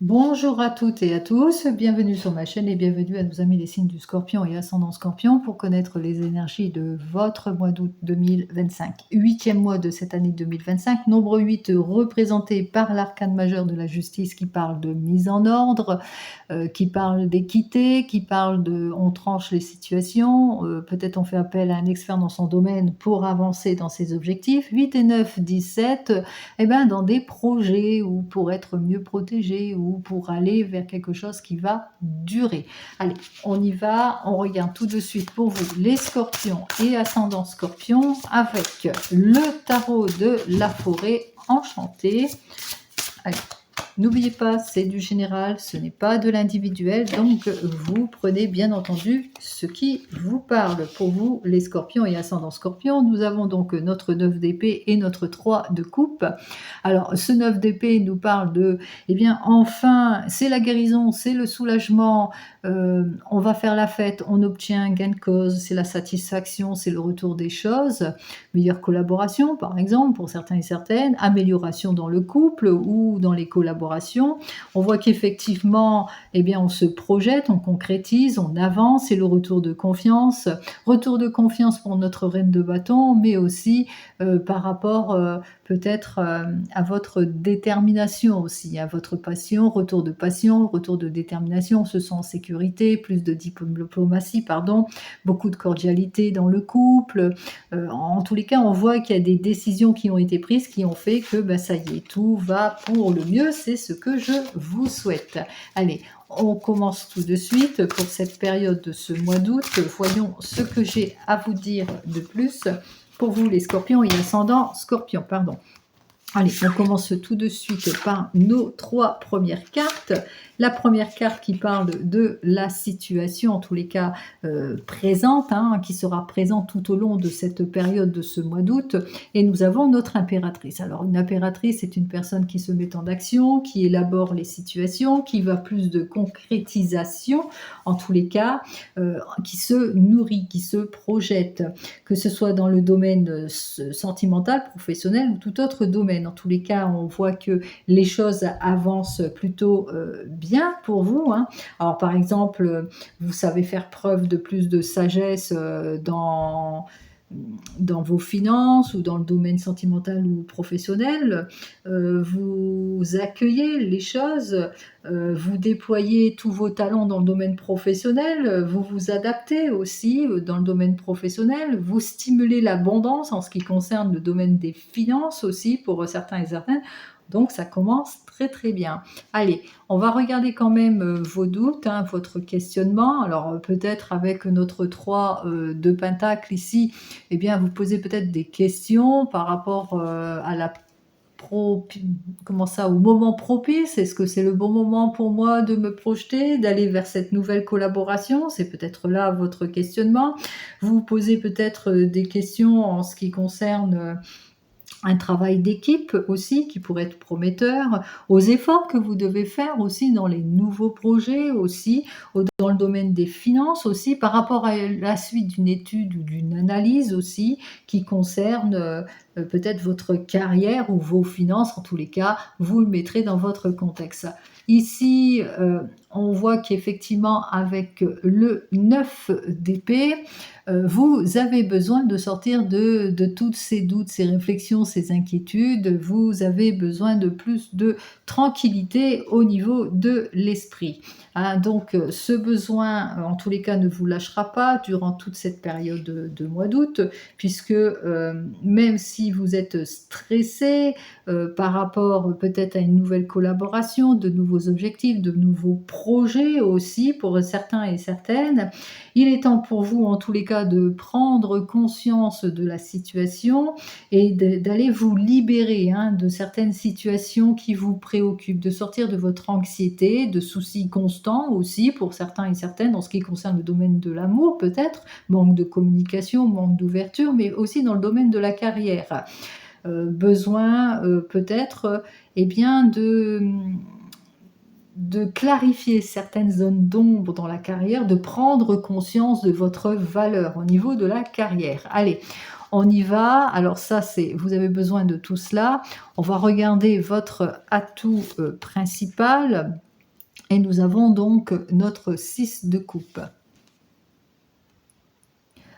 Bonjour à toutes et à tous, bienvenue sur ma chaîne et bienvenue à nos amis les signes du Scorpion et ascendant Scorpion pour connaître les énergies de votre mois d'août 2025. Huitième mois de cette année 2025, nombre 8 représenté par l'arcane majeur de la justice qui parle de mise en ordre, qui parle d'équité, qui parle de on tranche les situations, peut-être on fait appel à un expert dans son domaine pour avancer dans ses objectifs. 8 et 9, 17, eh ben, dans des projets ou pour être mieux protégé ou pour aller vers quelque chose qui va durer. Allez, on y va, on regarde tout de suite pour vous les scorpions et ascendant scorpion avec le tarot de la forêt enchantée. Allez, n'oubliez pas, c'est du général, ce n'est pas de l'individuel, donc vous prenez bien entendu ce qui vous parle. Pour vous, les scorpions et ascendant scorpion, nous avons donc notre 9 d'épée et notre 3 de coupe. Alors, ce 9 d'épée nous parle de, eh bien, enfin, c'est la guérison, c'est le soulagement, on va faire la fête, on obtient un gain de cause, c'est la satisfaction, c'est le retour des choses, meilleure collaboration, par exemple, pour certains et certaines, amélioration dans le couple ou dans les collaborations. On voit qu'effectivement, eh bien, on se projette, on concrétise, on avance, et le retour de confiance pour notre reine de bâton, mais aussi par rapport peut-être à votre détermination aussi, à votre passion, retour de détermination, on se sent en sécurité, plus de diplomatie, pardon, beaucoup de cordialité dans le couple. En tous les cas, on voit qu'il y a des décisions qui ont été prises qui ont fait que bah, ça y est, tout va pour le mieux, c'est ce que je vous souhaite. Allez, on commence tout de suite pour cette période de ce mois d'août. Voyons ce que j'ai à vous dire de plus pour vous les scorpions et ascendants scorpions, pardon. Allez, on commence tout de suite par nos 3 premières cartes. La première carte qui parle de la situation, en tous les cas présente, qui sera présente tout au long de cette période de ce mois d'août. Et nous avons notre impératrice. Alors, une impératrice, c'est une personne qui se met en action, qui élabore les situations, qui va plus de concrétisation, en tous les cas, qui se nourrit, qui se projette, que ce soit dans le domaine sentimental, professionnel ou tout autre domaine. En tous les cas, on voit que les choses avancent plutôt bien pour vous. Alors, par exemple, vous savez faire preuve de plus de sagesse dans vos finances ou dans le domaine sentimental ou professionnel, vous accueillez les choses, vous déployez tous vos talents dans le domaine professionnel, vous vous adaptez aussi dans le domaine professionnel, vous stimulez l'abondance en ce qui concerne le domaine des finances aussi pour certains et certaines. Donc ça commence très très bien. Allez, on va regarder quand même vos doutes, votre questionnement. Alors peut-être avec notre 3 de Pentacle ici, eh bien vous posez peut-être des questions par rapport à la comment ça, au moment propice. Est-ce que c'est le bon moment pour moi de me projeter, d'aller vers cette nouvelle collaboration? C'est peut-être là votre questionnement. Vous vous posez peut-être des questions en ce qui concerne un travail d'équipe aussi qui pourrait être prometteur, aux efforts que vous devez faire aussi dans les nouveaux projets aussi, dans le domaine des finances aussi, par rapport à la suite d'une étude ou d'une analyse aussi qui concerne peut-être votre carrière ou vos finances. En tous les cas, vous le mettrez dans votre contexte. Ici, on voit qu'effectivement avec le 9 d'épée, vous avez besoin de sortir de tous ces doutes, ces réflexions, ces inquiétudes. Vous avez besoin de plus de tranquillité au niveau de l'esprit. Donc, ce besoin, en tous les cas, ne vous lâchera pas durant toute cette période de mois d'août, puisque même si vous êtes stressé par rapport peut-être à une nouvelle collaboration, de nouveaux objectifs, de nouveaux projets aussi pour certains et certaines, il est temps pour vous, en tous les cas, de prendre conscience de la situation et d'aller vous libérer de certaines situations qui vous préoccupent, de sortir de votre anxiété, de soucis constants aussi pour certains et certaines en ce qui concerne le domaine de l'amour peut-être, manque de communication, manque d'ouverture, mais aussi dans le domaine de la carrière. Besoin peut-être eh bien de clarifier certaines zones d'ombre dans la carrière, de prendre conscience de votre valeur au niveau de la carrière. Allez, on y va. Alors ça, vous avez besoin de tout cela. On va regarder votre atout principal. Et nous avons donc notre 6 de coupe.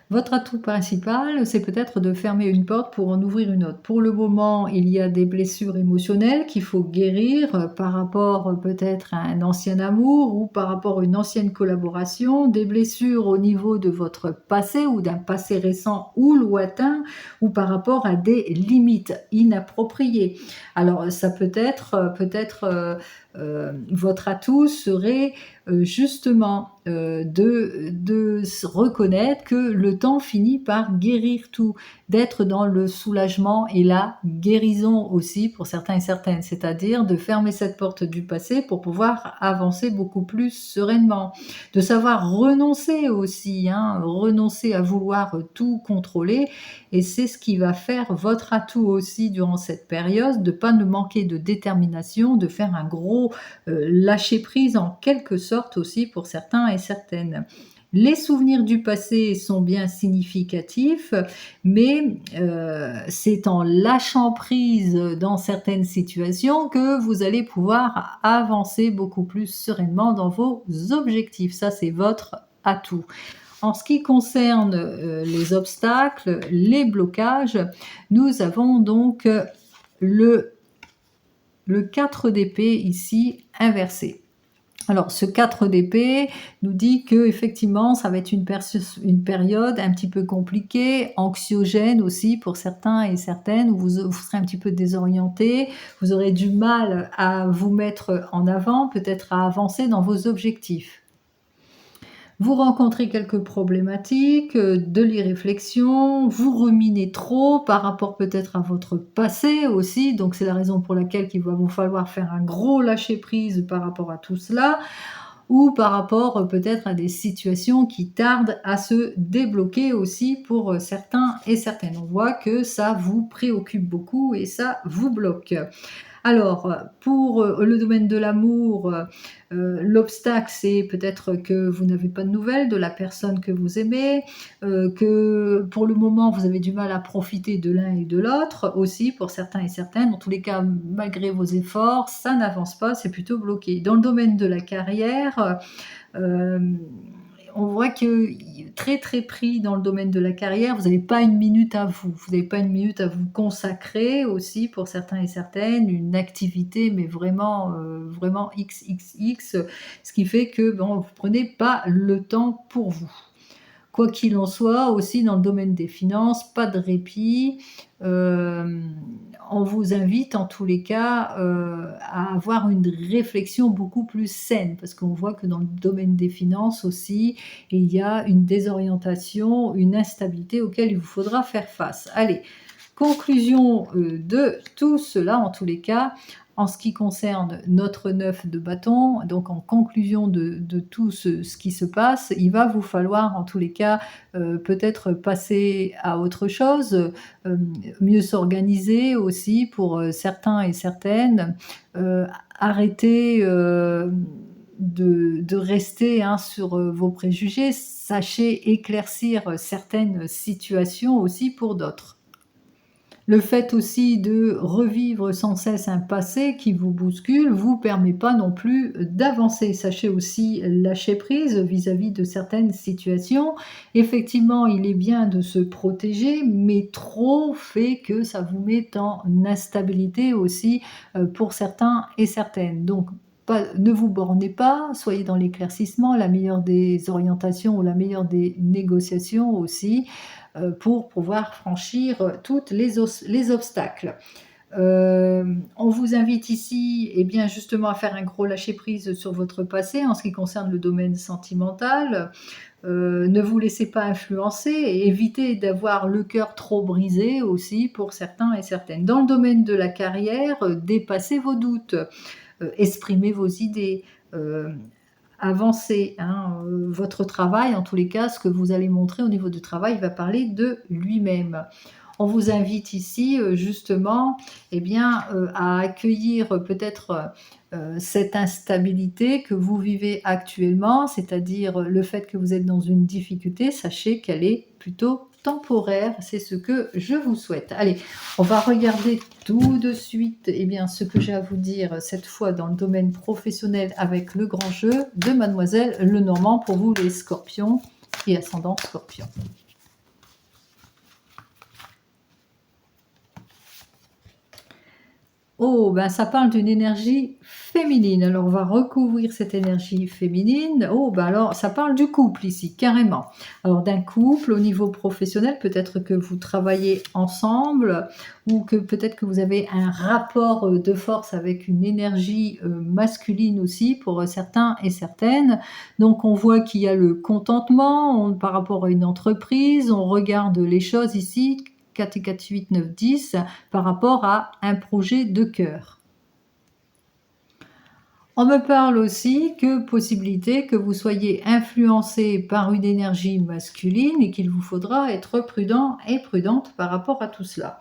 Votre atout principal, c'est peut-être de fermer une porte pour en ouvrir une autre. Pour le moment, il y a des blessures émotionnelles qu'il faut guérir par rapport peut-être à un ancien amour ou par rapport à une ancienne collaboration, des blessures au niveau de votre passé ou d'un passé récent ou lointain ou par rapport à des limites inappropriées. Alors ça votre atout serait justement de se reconnaître que le temps finit par guérir tout, d'être dans le soulagement et la guérison aussi pour certains et certaines, c'est-à-dire de fermer cette porte du passé pour pouvoir avancer beaucoup plus sereinement, de savoir renoncer aussi, hein, renoncer à vouloir tout contrôler, et c'est ce qui va faire votre atout aussi durant cette période, de pas ne manquer de détermination, de faire un gros lâcher prise en quelque sorte aussi pour certains et certaines. Les souvenirs du passé sont bien significatifs, mais c'est en lâchant prise dans certaines situations que vous allez pouvoir avancer beaucoup plus sereinement dans vos objectifs. Ça, c'est votre atout. En ce qui concerne les obstacles, les blocages, nous avons donc le 4 d'épée ici inversé. Alors ce 4 d'épée nous dit qu'effectivement ça va être une période un petit peu compliquée, anxiogène aussi pour certains et certaines, où vous serez un petit peu désorienté, vous aurez du mal à vous mettre en avant, peut-être à avancer dans vos objectifs. Vous rencontrez quelques problématiques, de l'irréflexion, vous ruminez trop par rapport peut-être à votre passé aussi, donc c'est la raison pour laquelle il va vous falloir faire un gros lâcher prise par rapport à tout cela, ou par rapport peut-être à des situations qui tardent à se débloquer aussi pour certains et certaines. On voit que ça vous préoccupe beaucoup et ça vous bloque. Alors, pour le domaine de l'amour, l'obstacle, c'est peut-être que vous n'avez pas de nouvelles de la personne que vous aimez, que pour le moment, vous avez du mal à profiter de l'un et de l'autre aussi pour certains et certaines. Dans tous les cas, malgré vos efforts, ça n'avance pas, c'est plutôt bloqué. Dans le domaine de la carrière, hem, on voit que très, très pris dans le domaine de la carrière, vous n'avez pas une minute à vous. Vous n'avez pas une minute à vous consacrer aussi pour certains et certaines, une activité, mais vraiment XXX, ce qui fait que, bon, vous prenez pas le temps pour vous. Quoi qu'il en soit, aussi dans le domaine des finances, pas de répit. Hem, on vous invite en tous les cas, à avoir une réflexion beaucoup plus saine, parce qu'on voit que dans le domaine des finances aussi, il y a une désorientation, une instabilité auquel il vous faudra faire face. Allez, conclusion, de tout cela en tous les cas, en ce qui concerne notre 9 de bâton, donc en conclusion de tout ce qui se passe, il va vous falloir en tous les cas, peut-être passer à autre chose, mieux s'organiser aussi pour, certains et certaines, arrêter, de rester, hein, sur, vos préjugés. Sachez éclaircir certaines situations aussi pour d'autres. Le fait aussi de revivre sans cesse un passé qui vous bouscule, vous permet pas non plus d'avancer. Sachez aussi lâcher prise vis-à-vis de certaines situations. Effectivement, il est bien de se protéger, mais trop fait que ça vous met en instabilité aussi, pour certains et certaines. Donc ne vous bornez pas, soyez dans l'éclaircissement, la meilleure des orientations ou la meilleure des négociations aussi, pour pouvoir franchir toutes les obstacles. On vous invite ici, eh bien, justement à faire un gros lâcher prise sur votre passé en ce qui concerne le domaine sentimental. Ne vous laissez pas influencer et évitez d'avoir le cœur trop brisé aussi pour certains et certaines. Dans le domaine de la carrière, dépassez vos doutes, exprimez vos idées, avancez, hein, votre travail, en tous les cas, ce que vous allez montrer au niveau du travail va parler de lui-même. On vous invite ici, justement, eh bien, à accueillir peut-être, cette instabilité que vous vivez actuellement, c'est-à-dire le fait que vous êtes dans une difficulté, sachez qu'elle est plutôt temporaire. C'est ce que je vous souhaite. Allez, on va regarder tout de suite eh bien, ce que j'ai à vous dire cette fois dans le domaine professionnel avec le grand jeu de Mademoiselle Lenormand pour vous les scorpions et ascendant scorpion. Oh, ben ça parle d'une énergie féminine. Alors, on va recouvrir cette énergie féminine. Oh, ben alors, ça parle du couple ici, carrément. Alors, d'un couple au niveau professionnel, peut-être que vous travaillez ensemble ou que peut-être que vous avez un rapport de force avec une énergie masculine aussi pour certains et certaines. Donc, on voit qu'il y a le contentement par rapport à une entreprise. On regarde les choses ici. 4 et 4, 8, 9, 10 par rapport à un projet de cœur. On me parle aussi que possibilité que vous soyez influencé par une énergie masculine et qu'il vous faudra être prudent et prudente par rapport à tout cela.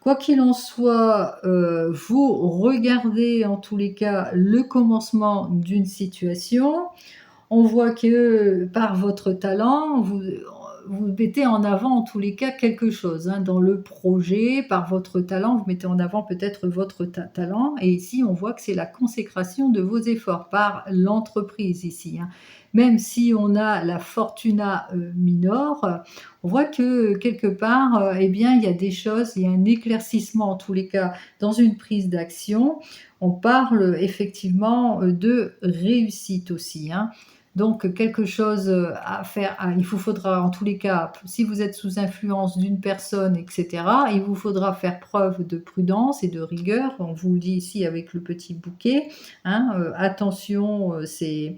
Quoi qu'il en soit, vous regardez en tous les cas le commencement d'une situation. On voit que par votre talent, vous mettez en avant en tous les cas quelque chose hein, dans le projet, par votre talent, vous mettez en avant peut-être votre talent et ici on voit que c'est la consécration de vos efforts par l'entreprise ici. Hein. Même si on a la fortuna minor, on voit que quelque part, eh bien, il y a des choses, il y a un éclaircissement en tous les cas dans une prise d'action. On parle effectivement de réussite aussi. Hein. Donc quelque chose à faire, il vous faudra en tous les cas, si vous êtes sous influence d'une personne, etc., il vous faudra faire preuve de prudence et de rigueur. On vous le dit ici avec le petit bouquet. Hein, attention, c'est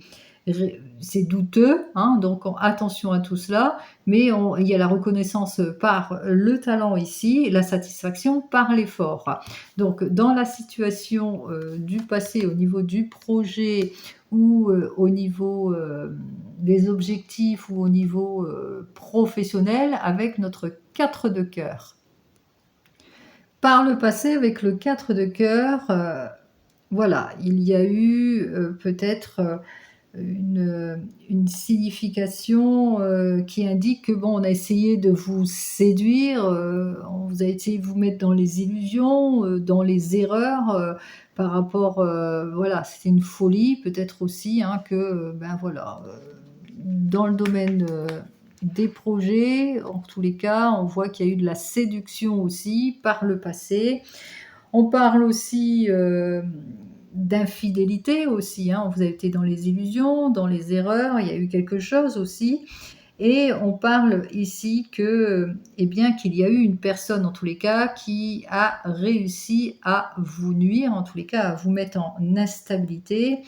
douteux, hein, donc attention à tout cela, mais il y a la reconnaissance par le talent ici, la satisfaction par l'effort. Donc dans la situation du passé au niveau du projet ou au niveau des objectifs ou au niveau professionnel avec notre 4 de cœur. Par le passé avec le 4 de cœur, voilà, il y a eu peut-être une signification qui indique que bon, on a essayé de vous séduire, on vous a essayé de vous mettre dans les illusions, dans les erreurs, par rapport, voilà, c'était une folie peut-être aussi, hein, que, ben voilà, dans le domaine, des projets, en tous les cas, on voit qu'il y a eu de la séduction aussi par le passé. On parle aussi, d'infidélité aussi, hein. Vous avez été dans les illusions, dans les erreurs, il y a eu quelque chose aussi et on parle ici que, eh bien, qu'il y a eu une personne, en tous les cas, qui a réussi à vous nuire, en tous les cas, à vous mettre en instabilité.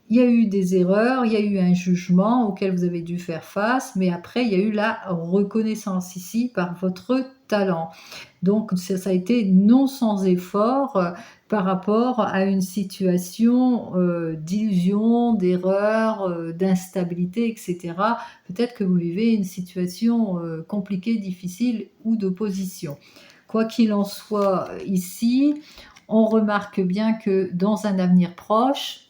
Il y a eu des erreurs, il y a eu un jugement auquel vous avez dû faire face, mais après il y a eu la reconnaissance ici par votre talent. Donc ça a été non sans effort, par rapport à une situation, d'illusion, d'erreur, d'instabilité et cetera. Peut-être que vous vivez une situation, compliquée, difficile ou d'opposition. Quoi qu'il en soit, ici, on remarque bien que dans un avenir proche,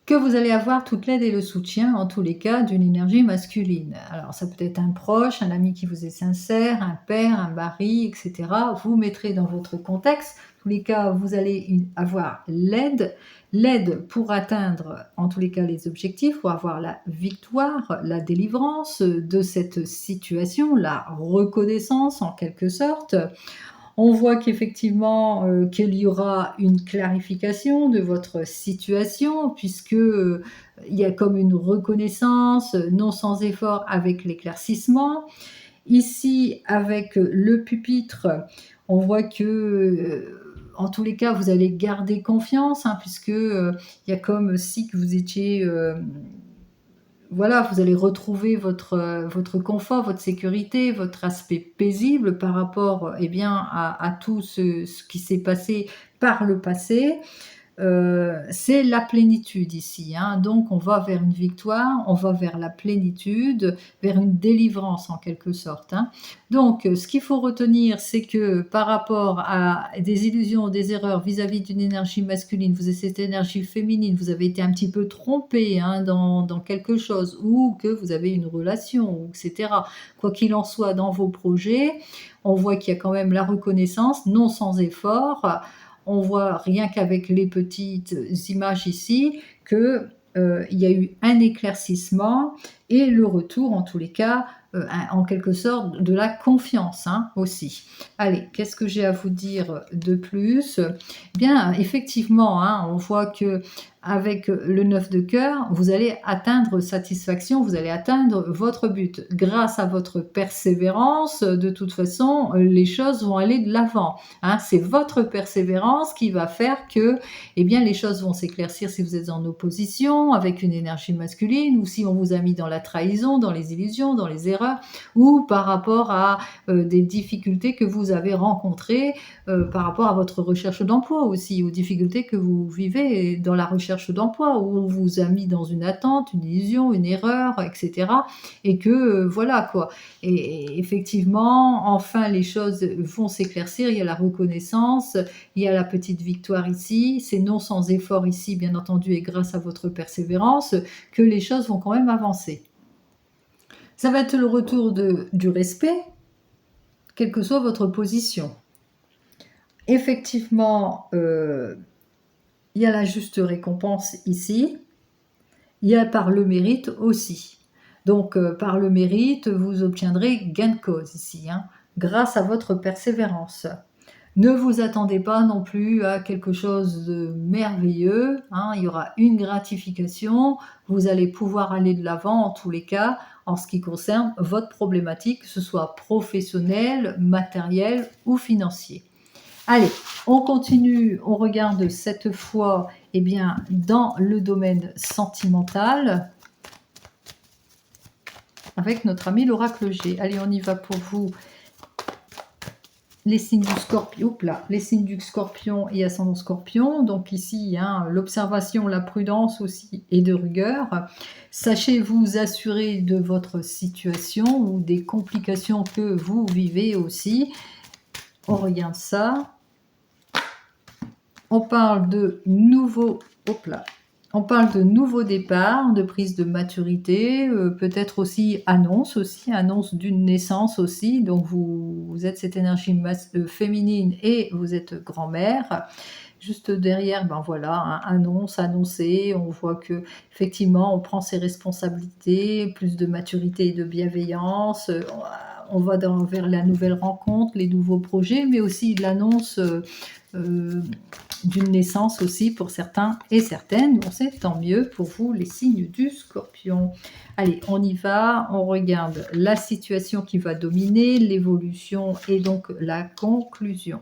que vous allez avoir toute l'aide et le soutien, en tous les cas, d'une énergie masculine. Alors, ça peut être un proche, un ami qui vous est sincère, un père, un mari, etc. Vous mettrez dans votre contexte. En tous les cas, vous allez avoir l'aide pour atteindre, en tous les cas, les objectifs, pour avoir la victoire, la délivrance de cette situation, la reconnaissance en quelque sorte. On voit qu'effectivement, qu'il y aura une clarification de votre situation puisque, il y a comme une reconnaissance, non sans effort avec l'éclaircissement. Ici, avec le pupitre, on voit que, en tous les cas, vous allez garder confiance, hein, puisque, il y a comme si que vous étiez, voilà, vous allez retrouver votre confort, votre sécurité, votre aspect paisible par rapport, eh bien, à tout ce qui s'est passé par le passé. c'est la plénitude ici, hein. Donc on va vers une victoire, on va vers la plénitude, vers une délivrance en quelque sorte, hein. Donc ce qu'il faut retenir, c'est que par rapport à des illusions, des erreurs vis-à-vis d'une énergie masculine, vous avez cette énergie féminine, vous avez été un petit peu trompé, hein, dans quelque chose ou que vous avez une relation ou et cetera. Quoi qu'il en soit dans vos projets, on voit qu'il y a quand même la reconnaissance, non sans effort. On voit rien qu'avec les petites images ici que, il y a eu un éclaircissement et le retour en tous les cas, en quelque sorte de la confiance, hein, aussi. Allez, qu'est-ce que j'ai à vous dire de plus? Bien, effectivement, hein, on voit que avec le 9 de cœur, vous allez atteindre satisfaction, vous allez atteindre votre but. Grâce à votre persévérance, de toute façon, les choses vont aller de l'avant, hein. C'est votre persévérance qui va faire que, eh bien, les choses vont s'éclaircir si vous êtes en opposition avec une énergie masculine ou si on vous a mis dans la trahison, dans les illusions, dans les erreurs ou par rapport à des difficultés que vous avez rencontrées par rapport à votre recherche d'emploi aussi, aux difficultés que vous vivez dans la recherche d'emploi, où on vous a mis dans une attente, une illusion, une erreur, etc. Et que voilà quoi. Et effectivement, enfin les choses vont s'éclaircir, il y a la reconnaissance, il y a la petite victoire ici, c'est non sans effort ici, bien entendu, et grâce à votre persévérance, que les choses vont quand même avancer. Ça va être le retour du respect, quelle que soit votre position. Effectivement, il y a la juste récompense ici, il y a par le mérite aussi. Donc par le mérite, vous obtiendrez gain de cause ici, hein, grâce à votre persévérance. Ne vous attendez pas non plus à quelque chose de merveilleux, hein, il y aura une gratification, vous allez pouvoir aller de l'avant en tous les cas, en ce qui concerne votre problématique, que ce soit professionnelle, matérielle ou financier. Allez, on continue, on regarde cette fois, eh bien, dans le domaine sentimental avec notre ami l'oracle G. Allez, on y va pour vous. Les signes du scorpion, hop là, les signes du scorpion et ascendant scorpion. Donc ici, hein, l'observation, la prudence aussi et de rigueur. Sachez vous assurer de votre situation ou des complications que vous vivez aussi. On regarde ça. On parle de nouveaux, hop là, on parle de nouveaux départs, de prise de maturité, peut-être aussi, annonce d'une naissance aussi. Donc vous êtes cette énergie féminine et vous êtes grand-mère. Juste derrière, ben voilà, hein, annonce, annoncer. On voit que effectivement, on prend ses responsabilités, plus de maturité et de bienveillance. On va vers la nouvelle rencontre, les nouveaux projets, mais aussi l'annonce d'une naissance aussi pour certains et certaines. Bon, c'est tant mieux pour vous, les signes du scorpion. Allez, on y va, on regarde la situation qui va dominer, l'évolution et donc la conclusion.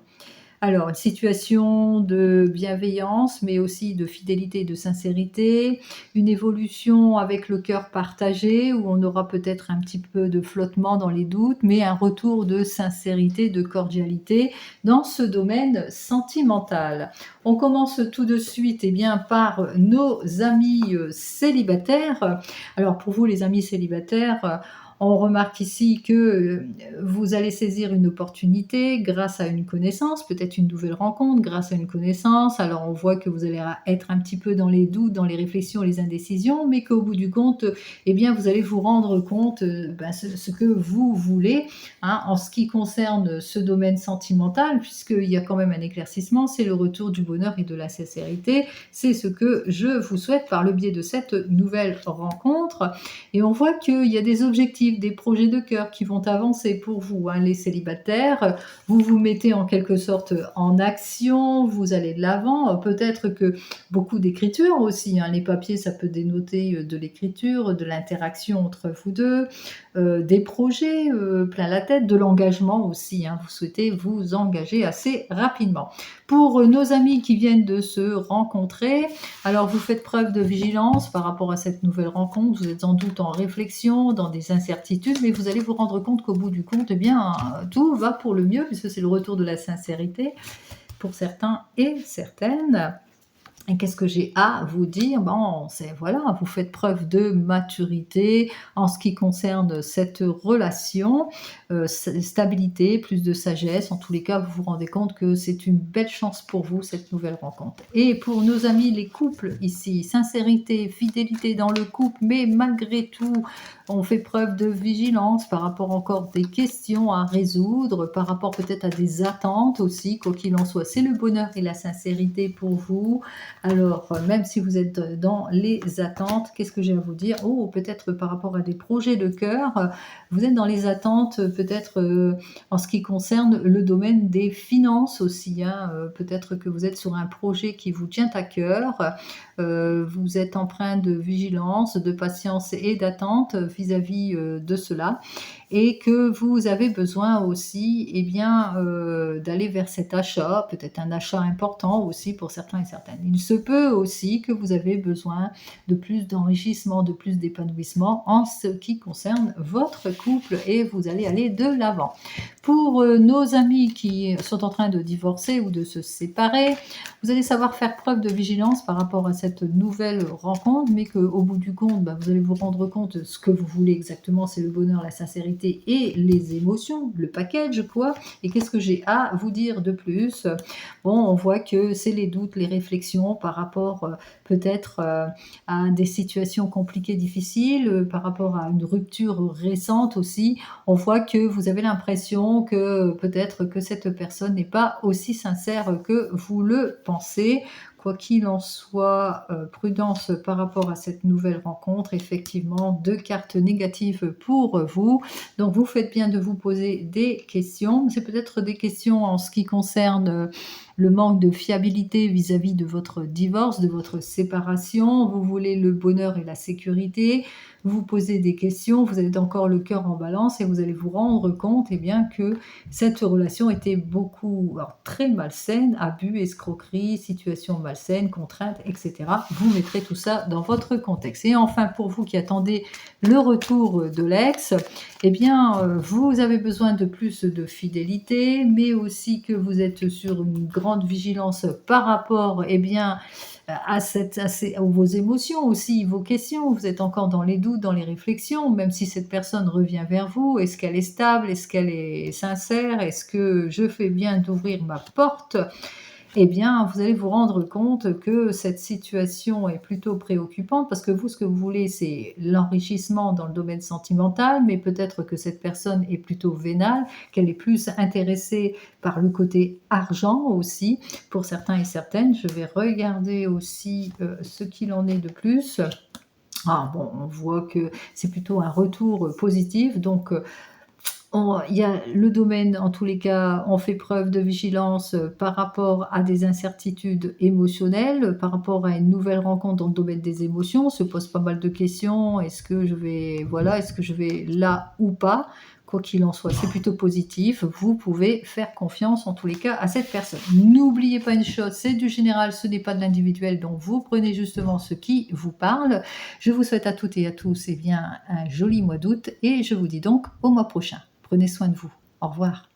Alors, une situation de bienveillance, mais aussi de fidélité et de sincérité, une évolution avec le cœur partagé, où on aura peut-être un petit peu de flottement dans les doutes, mais un retour de sincérité, de cordialité dans ce domaine sentimental. On commence tout de suite, eh bien, par nos amis célibataires. Alors, pour vous, les amis célibataires, on remarque ici que vous allez saisir une opportunité grâce à une connaissance, peut-être une nouvelle rencontre grâce à une connaissance. Alors on voit que vous allez être un petit peu dans les doutes, dans les réflexions, les indécisions, mais qu'au bout du compte, eh bien vous allez vous rendre compte ce que vous voulez, hein, en ce qui concerne ce domaine sentimental, puisqu'il y a quand même un éclaircissement, c'est le retour du bonheur et de la sincérité. C'est ce que je vous souhaite par le biais de cette nouvelle rencontre. Et on voit qu'il y a des objectifs, des projets de cœur qui vont avancer pour vous, hein, les célibataires. Vous vous mettez en quelque sorte en action, vous allez de l'avant. Peut-être que beaucoup d'écriture aussi, hein, les papiers, ça peut dénoter de l'écriture, de l'interaction entre vous deux, des projets plein la tête, de l'engagement aussi, hein. Vous souhaitez vous engager assez rapidement. Pour nos amis qui viennent de se rencontrer, alors vous faites preuve de vigilance par rapport à cette nouvelle rencontre, vous êtes sans doute en réflexion, dans des incertitudes, mais vous allez vous rendre compte qu'au bout du compte, eh bien, tout va pour le mieux, puisque c'est le retour de la sincérité pour certains et certaines. Et qu'est-ce que j'ai à vous dire? Bon, c'est voilà, vous faites preuve de maturité en ce qui concerne cette relation, stabilité, plus de sagesse. En tous les cas, vous vous rendez compte que c'est une belle chance pour vous, cette nouvelle rencontre. Et pour nos amis les couples ici, sincérité, fidélité dans le couple, mais malgré tout, on fait preuve de vigilance par rapport encore des questions à résoudre, par rapport peut-être à des attentes aussi, quoi qu'il en soit. C'est le bonheur et la sincérité pour vous. Alors, même si vous êtes dans les attentes, qu'est-ce que j'ai à vous dire? Oh, peut-être par rapport à des projets de cœur, vous êtes dans les attentes, peut-être, en ce qui concerne le domaine des finances aussi, hein, peut-être que vous êtes sur un projet qui vous tient à cœur, vous êtes empreint de vigilance, de patience et d'attente vis-à-vis, de cela et que vous avez besoin aussi, eh bien, d'aller vers cet achat, peut-être un achat important aussi pour certains et certaines. Il se peut aussi que vous avez besoin de plus d'enrichissement, de plus d'épanouissement en ce qui concerne votre couple et vous allez aller de l'avant. Pour, nos amis qui sont en train de divorcer ou de se séparer, vous allez savoir faire preuve de vigilance par rapport à cette nouvelle rencontre, mais qu'au bout du compte, bah, vous allez vous rendre compte de ce que vous voulez exactement, c'est le bonheur, la sincérité et les émotions, le package quoi. Et qu'est-ce que j'ai à vous dire de plus? Bon, on voit que c'est les doutes, les réflexions par rapport peut-être à des situations compliquées, difficiles, par rapport à une rupture récente aussi. On voit que vous avez l'impression que peut-être que cette personne n'est pas aussi sincère que vous le pensez. Quoi qu'il en soit, prudence par rapport à cette nouvelle rencontre. Effectivement, 2 cartes négatives pour vous. Donc vous faites bien de vous poser des questions. C'est peut-être des questions en ce qui concerne, le manque de fiabilité vis-à-vis de votre divorce, de votre séparation. Vous voulez le bonheur et la sécurité. Vous vous posez des questions, vous avez encore le cœur en balance et vous allez vous rendre compte, eh bien, que cette relation était beaucoup alors très malsaine, abus, escroquerie, situation malsaine, contrainte et cetera. Vous mettrez tout ça dans votre contexte et enfin, pour vous qui attendez le retour, de l'ex, eh bien, vous avez besoin de plus de fidélité, mais aussi que vous êtes sur une grande vigilance par rapport, eh bien, à vos émotions aussi, vos questions. Vous êtes encore dans les doutes, dans les réflexions, même si cette personne revient vers vous. Est-ce qu'elle est stable? Est-ce qu'elle est sincère? Est-ce que je fais bien d'ouvrir ma porte? Eh bien, vous allez vous rendre compte que cette situation est plutôt préoccupante parce que vous, ce que vous voulez, c'est l'enrichissement dans le domaine sentimental, mais peut-être que cette personne est plutôt vénale, qu'elle est plus intéressée par le côté argent aussi, pour certains et certaines. Je vais regarder aussi ce qu'il en est de plus. Ah bon, on voit que c'est plutôt un retour positif, donc il y a le domaine, en tous les cas, on fait preuve de vigilance, par rapport à des incertitudes émotionnelles, par rapport à une nouvelle rencontre dans le domaine des émotions. On se pose pas mal de questions. Est-ce que je vais voilà, est-ce que je vais là ou pas? Quoi qu'il en soit, c'est plutôt positif. Vous pouvez faire confiance, en tous les cas, à cette personne. N'oubliez pas une chose, c'est du général, ce n'est pas de l'individuel, donc vous prenez justement ce qui vous parle. Je vous souhaite à toutes et à tous, eh bien, un joli mois d'août et je vous dis donc au mois prochain. Prenez soin de vous. Au revoir.